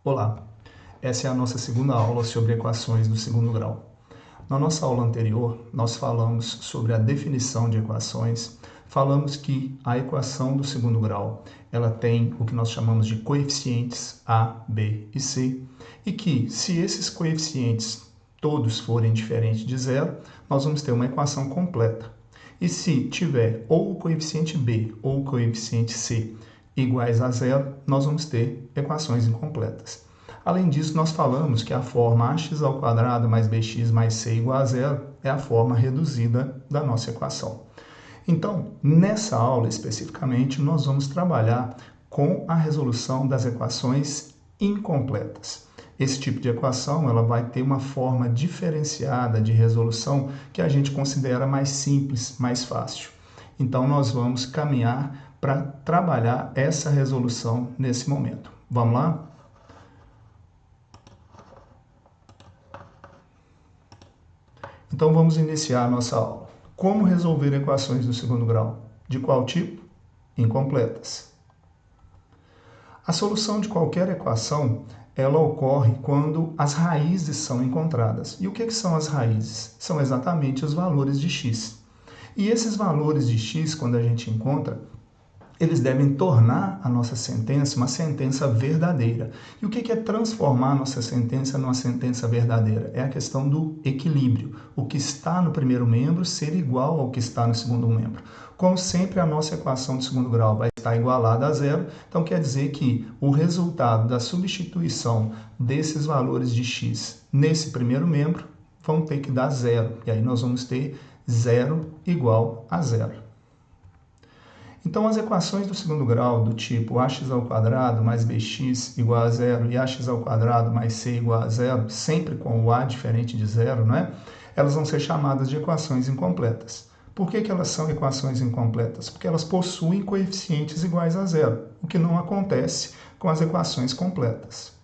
Olá, essa é a nossa segunda aula sobre equações do segundo grau. Na nossa aula anterior, nós falamos sobre a definição de equações, falamos que a equação do segundo grau ela tem o que nós chamamos de coeficientes A, B e C, e que se esses coeficientes todos forem diferentes de zero, nós vamos ter uma equação completa. E se tiver ou o coeficiente B ou o coeficiente C iguais a zero, nós vamos ter equações incompletas. Além disso, nós falamos que a forma ax² mais bx mais c igual a zero é a forma reduzida da nossa equação. Então, nessa aula especificamente, nós vamos trabalhar com a resolução das equações incompletas. Esse tipo de equação ela vai ter uma forma diferenciada de resolução que a gente considera mais simples, mais fácil. Então, nós vamos caminhar para trabalhar essa resolução nesse momento. Vamos lá? Então, vamos iniciar a nossa aula. Como resolver equações do segundo grau? De qual tipo? Incompletas. A solução de qualquer equação, ela ocorre quando as raízes são encontradas. E o que são as raízes? São exatamente os valores de x. E esses valores de x, quando a gente encontra, eles devem tornar a nossa sentença uma sentença verdadeira. E o que é transformar a nossa sentença numa sentença verdadeira? É a questão do equilíbrio. O que está no primeiro membro ser igual ao que está no segundo membro. Como sempre, a nossa equação de segundo grau vai estar igualada a zero, então quer dizer que o resultado da substituição desses valores de x nesse primeiro membro vão ter que dar zero. E aí nós vamos ter zero igual a zero. Então, as equações do segundo grau, do tipo ax² mais bx igual a zero e ax² mais c igual a zero, sempre com o a diferente de zero, né? Elas vão ser chamadas de equações incompletas. Por que elas são equações incompletas? Porque elas possuem coeficientes iguais a zero, o que não acontece com as equações completas.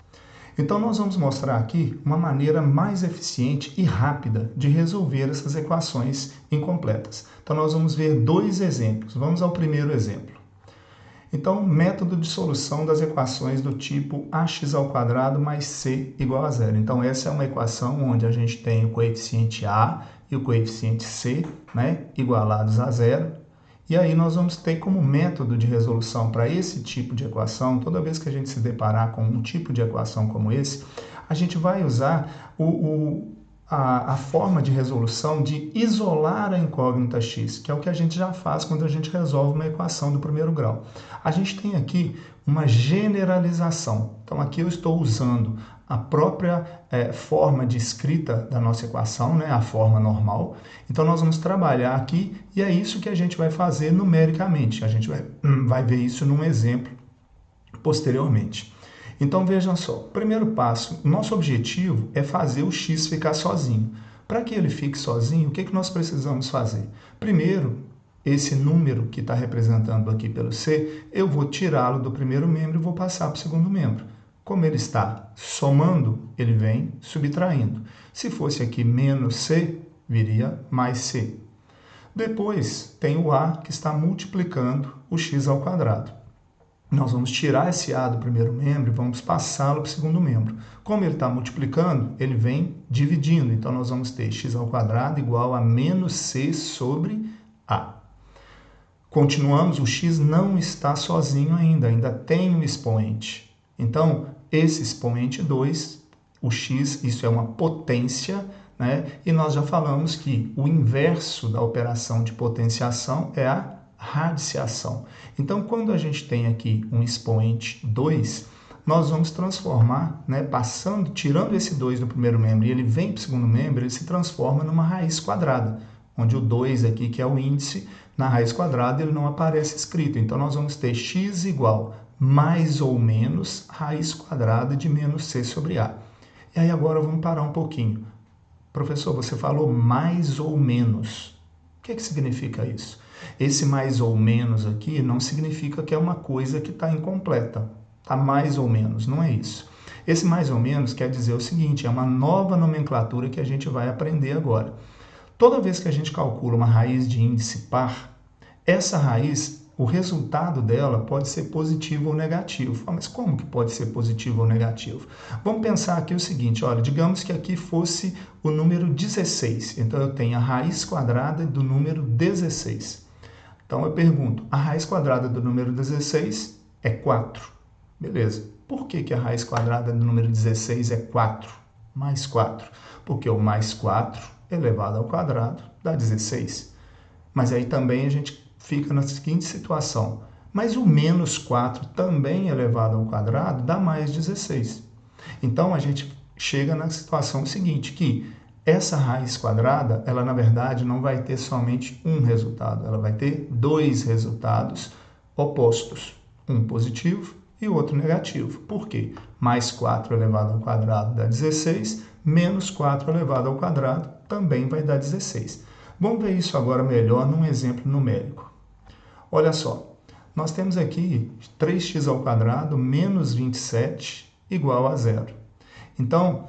Então, nós vamos mostrar aqui uma maneira mais eficiente e rápida de resolver essas equações incompletas. Então, nós vamos ver dois exemplos. Vamos ao primeiro exemplo. Então, método de solução das equações do tipo ax² mais c igual a zero. Então, essa é uma equação onde a gente tem o coeficiente a e o coeficiente c, né, igualados a zero. E aí nós vamos ter como método de resolução para esse tipo de equação, toda vez que a gente se deparar com um tipo de equação como esse, a gente vai usar a forma de resolução de isolar a incógnita x, que é o que a gente já faz quando a gente resolve uma equação do primeiro grau. A gente tem aqui uma generalização. Então, aqui eu estou usando a própria forma de escrita da nossa equação, né, a forma normal. Então, nós vamos trabalhar aqui e é isso que a gente vai fazer numericamente. A gente vai ver isso num exemplo posteriormente. Então, vejam só. Primeiro passo, nosso objetivo é fazer o x ficar sozinho. Para que ele fique sozinho, o que nós precisamos fazer? Primeiro, esse número que está representando aqui pelo c, eu vou tirá-lo do primeiro membro e vou passar para o segundo membro. Como ele está somando, ele vem subtraindo. Se fosse aqui menos c, viria mais c. Depois, tem o a que está multiplicando o x². Nós vamos tirar esse a do primeiro membro e vamos passá-lo para o segundo membro. Como ele está multiplicando, ele vem dividindo. Então, nós vamos ter x² igual a menos c sobre a. Continuamos, o x não está sozinho ainda tem um expoente. Então, esse expoente 2, o x, isso é uma potência, né? E nós já falamos que o inverso da operação de potenciação é a radiciação. Então, quando a gente tem aqui um expoente 2, nós vamos transformar, né, tirando esse 2 do primeiro membro e ele vem para o segundo membro, ele se transforma numa raiz quadrada, onde o 2 aqui, que é o índice, na raiz quadrada ele não aparece escrito. Então, nós vamos ter x igual mais ou menos raiz quadrada de menos c sobre a. E aí agora vamos parar um pouquinho. Professor, você falou mais ou menos. O que significa isso? Esse mais ou menos aqui não significa que é uma coisa que está incompleta. Está mais ou menos, não é isso. Esse mais ou menos quer dizer o seguinte, é uma nova nomenclatura que a gente vai aprender agora. Toda vez que a gente calcula uma raiz de índice par, essa raiz o resultado dela pode ser positivo ou negativo. Mas como que pode ser positivo ou negativo? Vamos pensar aqui o seguinte, olha, digamos que aqui fosse o número 16. Então, eu tenho a raiz quadrada do número 16. Então, eu pergunto, a raiz quadrada do número 16 é 4. Beleza. Por que a raiz quadrada do número 16 é 4? Mais 4. Porque o mais 4 elevado ao quadrado dá 16. Mas aí também a gente fica na seguinte situação. Mas o menos 4 também elevado ao quadrado dá mais 16. Então, a gente chega na situação seguinte, que essa raiz quadrada, ela na verdade não vai ter somente um resultado, ela vai ter dois resultados opostos, um positivo e outro negativo. Por quê? Mais 4 elevado ao quadrado dá 16, menos 4 elevado ao quadrado também vai dar 16. Vamos ver isso agora melhor num exemplo numérico. Olha só, nós temos aqui 3x ao quadrado menos 27 igual a zero. Então,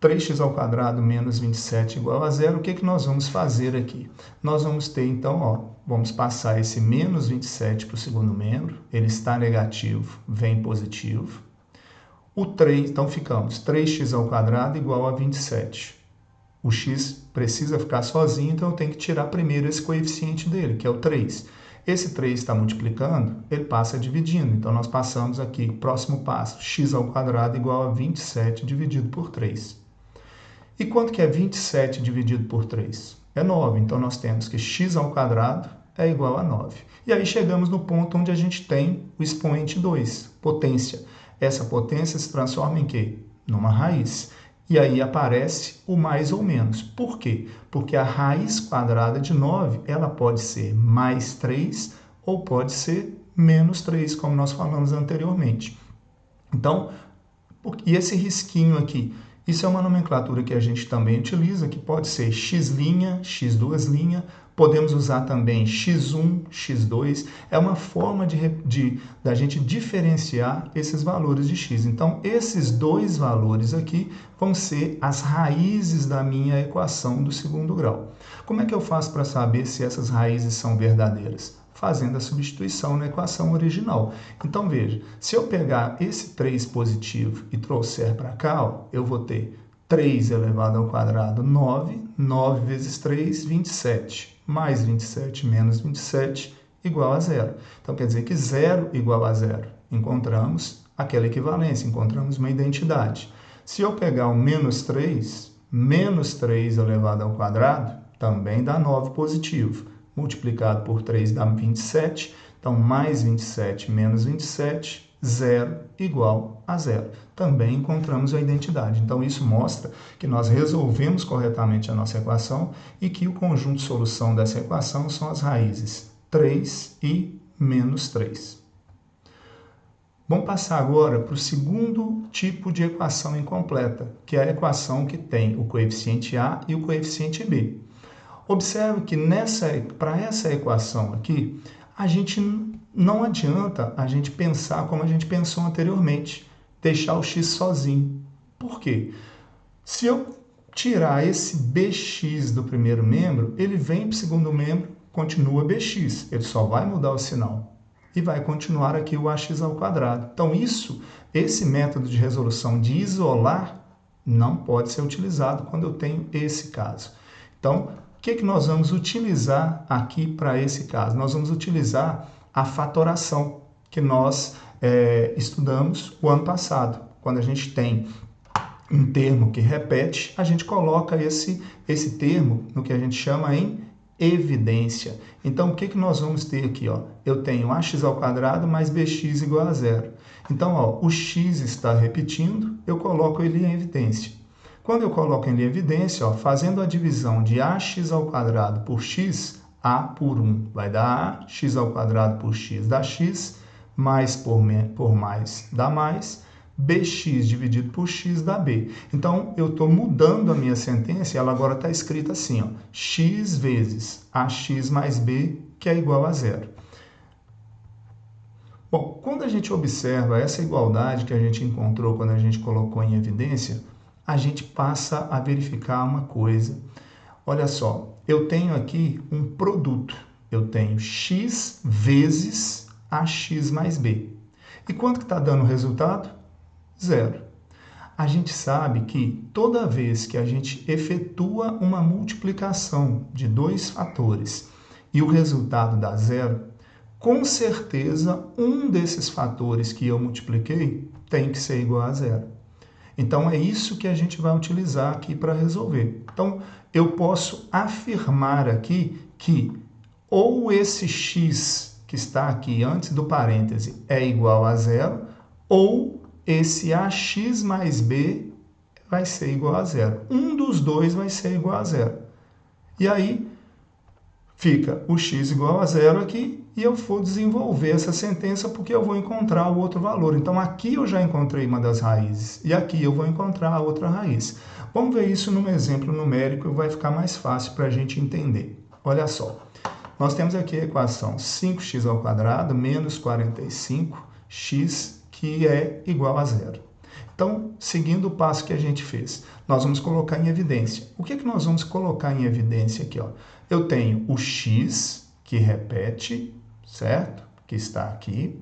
3x ao quadrado menos 27 igual a zero, o que nós vamos fazer aqui? Nós vamos ter, então, vamos passar esse menos 27 para o segundo membro, ele está negativo, vem positivo. O 3, então ficamos 3x ao quadrado igual a 27. O x precisa ficar sozinho, então eu tenho que tirar primeiro esse coeficiente dele, que é o 3. Esse 3 está multiplicando, ele passa dividindo. Então, nós passamos aqui, próximo passo, x ao quadrado igual a 27 dividido por 3. E quanto que é 27 dividido por 3? É 9. Então, nós temos que x ao quadrado é igual a 9. E aí chegamos no ponto onde a gente tem o expoente 2, potência. Essa potência se transforma em quê? Numa raiz. E aí aparece o mais ou menos. Por quê? Porque a raiz quadrada de 9, ela pode ser mais 3 ou pode ser menos 3, como nós falamos anteriormente. Então, e esse risquinho aqui? Isso é uma nomenclatura que a gente também utiliza, que pode ser x', x2', podemos usar também x1, x2, é uma forma da gente diferenciar esses valores de x. Então, esses dois valores aqui vão ser as raízes da minha equação do segundo grau. Como é que eu faço para saber se essas raízes são verdadeiras? Fazendo a substituição na equação original. Então, veja, se eu pegar esse 3 positivo e trouxer para cá, eu vou ter 3 elevado ao quadrado, 9. 9 vezes 3, 27. Mais 27 menos 27 igual a zero. Então, quer dizer que 0 igual a zero. Encontramos aquela equivalência, encontramos uma identidade. Se eu pegar o menos 3 elevado ao quadrado, também dá 9 positivo. Multiplicado por 3 dá 27, então mais 27 menos 27, 0 igual a zero. Também encontramos a identidade. Então, isso mostra que nós resolvemos corretamente a nossa equação e que o conjunto de solução dessa equação são as raízes 3 e menos 3. Vamos passar agora para o segundo tipo de equação incompleta, que é a equação que tem o coeficiente A e o coeficiente B. Observe que para essa equação aqui, não adianta a gente pensar como a gente pensou anteriormente, deixar o x sozinho. Por quê? Se eu tirar esse bx do primeiro membro, ele vem para o segundo membro, continua bx, ele só vai mudar o sinal. E vai continuar aqui o ax ao quadrado. Então, esse método de resolução de isolar não pode ser utilizado quando eu tenho esse caso. Então, o que nós vamos utilizar aqui para esse caso? Nós vamos utilizar a fatoração que nós estudamos o ano passado. Quando a gente tem um termo que repete, a gente coloca esse termo no que a gente chama em evidência. Então, o que nós vamos ter aqui? Eu tenho ax ao quadrado mais bx igual a zero. Então, o x está repetindo, eu coloco ele em evidência. Quando eu coloco ele em evidência, fazendo a divisão de ax ao quadrado por x, a por 1 vai dar a, x ao quadrado por x dá x, mais por mais dá mais, bx dividido por x dá b. Então, eu estou mudando a minha sentença e ela agora está escrita assim, x vezes ax mais b, que é igual a zero. Bom, quando a gente observa essa igualdade que a gente encontrou quando a gente colocou em evidência, a gente passa a verificar uma coisa. Olha só, eu tenho aqui um produto. Eu tenho x vezes ax mais b. E quanto que está dando o resultado? 0. A gente sabe que toda vez que a gente efetua uma multiplicação de dois fatores e o resultado dá 0, com certeza um desses fatores que eu multipliquei tem que ser igual a 0. Então, é isso que a gente vai utilizar aqui para resolver. Então, eu posso afirmar aqui que ou esse x que está aqui antes do parêntese é igual a 0, ou esse ax mais b vai ser igual a 0. Um dos dois vai ser igual a 0. E aí, fica o x igual a 0 aqui, e eu vou desenvolver essa sentença porque eu vou encontrar o outro valor. Então, aqui eu já encontrei uma das raízes, e aqui eu vou encontrar a outra raiz. Vamos ver isso num exemplo numérico, vai ficar mais fácil para a gente entender. Olha só, nós temos aqui a equação 5x² menos 45x, que é igual a 0. Então, seguindo o passo que a gente fez, nós vamos colocar em evidência. O que é que nós vamos colocar em evidência aqui? Ó? Eu tenho o x, que repete, certo? Que está aqui.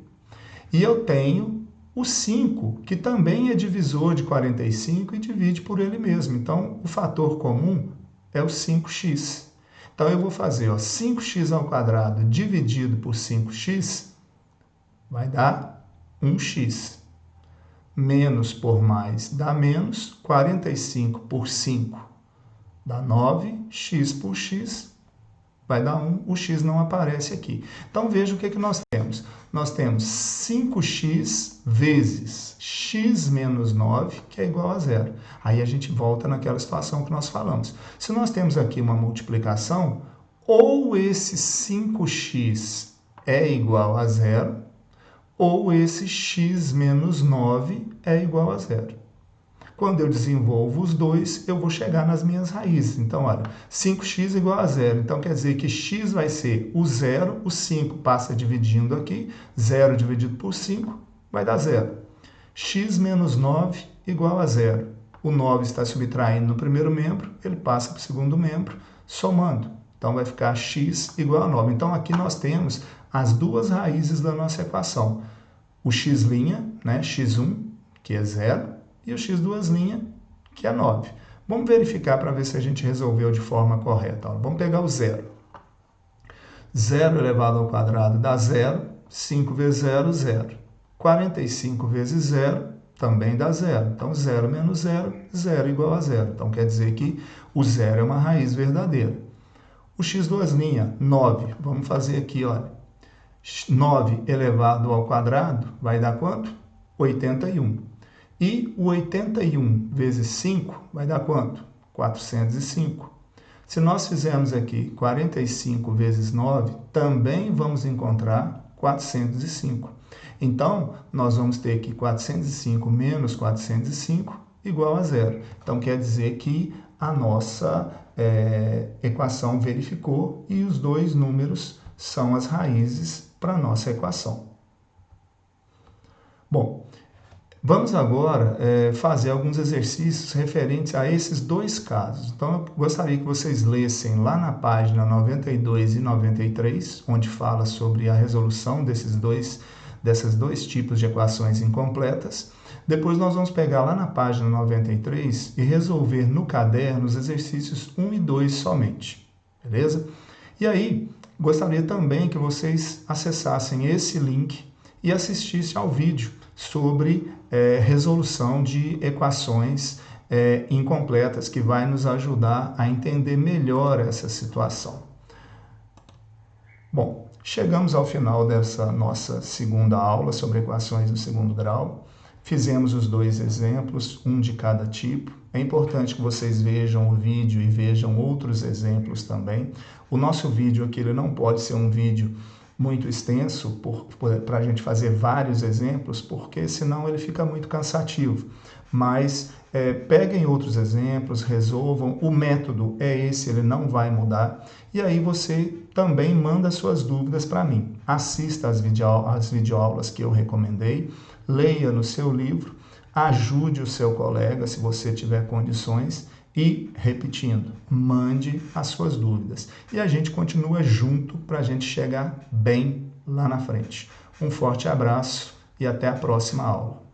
E eu tenho o 5, que também é divisor de 45 e divide por ele mesmo. Então, o fator comum é o 5x. Então, eu vou fazer 5x² dividido por 5x, vai dar 1x. Menos por mais dá menos, 45 por 5 dá 9, x por x vai dar 1, o x não aparece aqui. Então, veja o que nós temos. Nós temos 5x vezes x menos 9, que é igual a 0. Aí a gente volta naquela situação que nós falamos. Se nós temos aqui uma multiplicação, ou esse 5x é igual a 0, ou esse x menos 9 é igual a 0. Quando eu desenvolvo os dois, eu vou chegar nas minhas raízes. Então, olha, 5x igual a 0. Então, quer dizer que x vai ser o 0, o 5 passa dividindo aqui, 0 dividido por 5 vai dar 0. X menos 9 igual a 0. O 9 está subtraindo no primeiro membro, ele passa para o segundo membro, somando. Então, vai ficar x igual a 9. Então, aqui nós temos as duas raízes da nossa equação. O x', né, x1, que é 0, e o x2', que é 9. Vamos verificar para ver se a gente resolveu de forma correta. Vamos pegar o 0. 0 elevado ao quadrado dá 0. 5 vezes 0, 0. 45 vezes 0 também dá 0. Então, 0 menos 0, 0 igual a 0. Então, quer dizer que o 0 é uma raiz verdadeira. O x2', 9. Vamos fazer aqui, olha. 9 elevado ao quadrado vai dar quanto? 81. E o 81 vezes 5 vai dar quanto? 405. Se nós fizermos aqui 45 vezes 9, também vamos encontrar 405. Então, nós vamos ter que 405 menos 405 igual a 0. Então, quer dizer que a nossa equação verificou e os dois números são as raízes para a nossa equação. Bom, vamos agora fazer alguns exercícios referentes a esses dois casos. Então, eu gostaria que vocês lessem lá na página 92 e 93, onde fala sobre a resolução desses dois tipos de equações incompletas. Depois nós vamos pegar lá na página 93 e resolver no caderno os exercícios 1 e 2 somente, beleza? E aí, gostaria também que vocês acessassem esse link e assistissem ao vídeo sobre resolução de equações incompletas, que vai nos ajudar a entender melhor essa situação. Bom, chegamos ao final dessa nossa segunda aula sobre equações do segundo grau. Fizemos os dois exemplos, um de cada tipo. É importante que vocês vejam o vídeo e vejam outros exemplos também. O nosso vídeo aqui ele não pode ser um vídeo muito extenso para a gente fazer vários exemplos, porque senão ele fica muito cansativo. Mas peguem outros exemplos, resolvam. O método é esse, ele não vai mudar. E aí você também manda suas dúvidas para mim. Assista às videoaulas que eu recomendei, leia no seu livro, ajude o seu colega se você tiver condições E, repetindo, mande as suas dúvidas. E a gente continua junto para a gente chegar bem lá na frente. Um forte abraço e até a próxima aula.